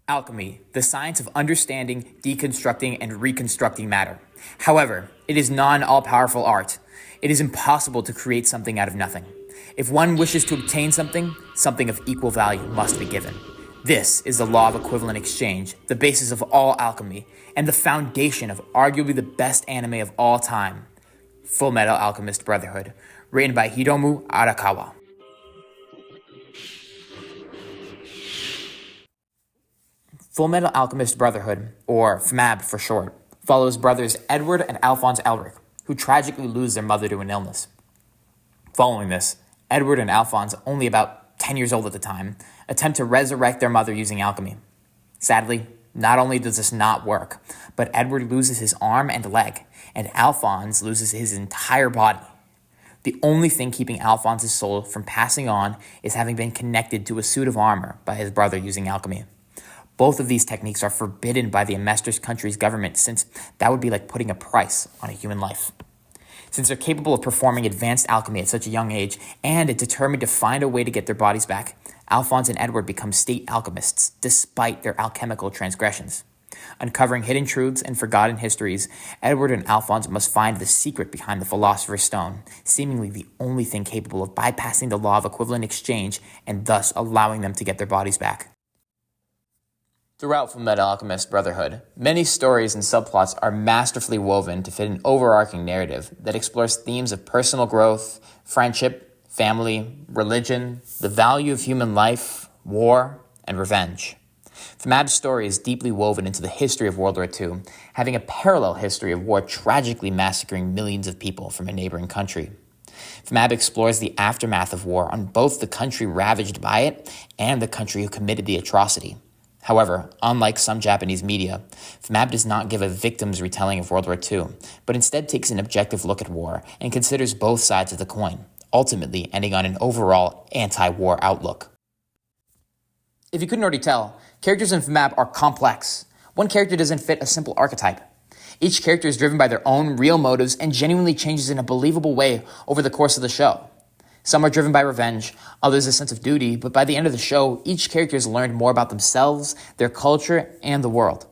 Alchemy, the science of understanding, deconstructing, and reconstructing matter. However, it is not an all-powerful art. It is impossible to create something out of nothing. If one wishes to obtain something, something of equal value must be given. This is the law of equivalent exchange, the basis of all alchemy, and the foundation of arguably the best anime of all time, Fullmetal Alchemist Brotherhood, written by Hiromu Arakawa. Fullmetal Alchemist Brotherhood, or FMAB for short, follows brothers Edward and Alphonse Elric, who tragically lose their mother to an illness. Following this, Edward and Alphonse, only about 10 years old at the time, attempt to resurrect their mother using alchemy. Sadly, not only does this not work, but Edward loses his arm and leg, and Alphonse loses his entire body. The only thing keeping Alphonse's soul from passing on is having been connected to a suit of armor by his brother using alchemy. Both of these techniques are forbidden by the Amestris country's government, since that would be like putting a price on a human life. Since they're capable of performing advanced alchemy at such a young age and determined to find a way to get their bodies back, Alphonse and Edward become state alchemists despite their alchemical transgressions. Uncovering hidden truths and forgotten histories, Edward and Alphonse must find the secret behind the Philosopher's Stone, seemingly the only thing capable of bypassing the law of equivalent exchange and thus allowing them to get their bodies back. Throughout Fullmetal Alchemist Brotherhood, many stories and subplots are masterfully woven to fit an overarching narrative that explores themes of personal growth, friendship, family, religion, the value of human life, war, and revenge. FMAB's story is deeply woven into the history of World War II, having a parallel history of war tragically massacring millions of people from a neighboring country. FMAB explores the aftermath of war on both the country ravaged by it and the country who committed the atrocity. However, unlike some Japanese media, FMAB does not give a victim's retelling of World War II, but instead takes an objective look at war and considers both sides of the coin, ultimately ending on an overall anti-war outlook. If you couldn't already tell, characters in FMAB are complex. One character doesn't fit a simple archetype. Each character is driven by their own real motives and genuinely changes in a believable way over the course of the show. Some are driven by revenge, others a sense of duty, but by the end of the show, each character has learned more about themselves, their culture, and the world.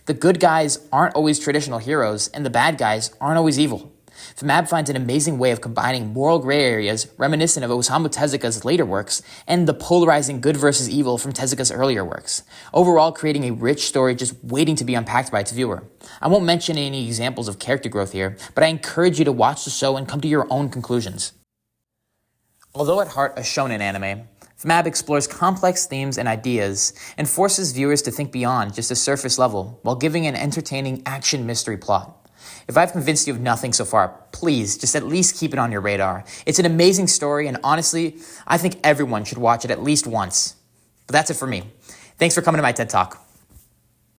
The good guys aren't always traditional heroes, and the bad guys aren't always evil. FMAB finds an amazing way of combining moral gray areas reminiscent of Osamu Tezuka's later works and the polarizing good versus evil from Tezuka's earlier works, overall creating a rich story just waiting to be unpacked by its viewer. I won't mention any examples of character growth here, but I encourage you to watch the show and come to your own conclusions. Although at heart a shonen anime, FMAB explores complex themes and ideas and forces viewers to think beyond just a surface level while giving an entertaining action mystery plot. If I've convinced you of nothing so far, please just at least keep it on your radar. It's an amazing story, and honestly, I think everyone should watch it at least once. But that's it for me. Thanks for coming to my TED Talk.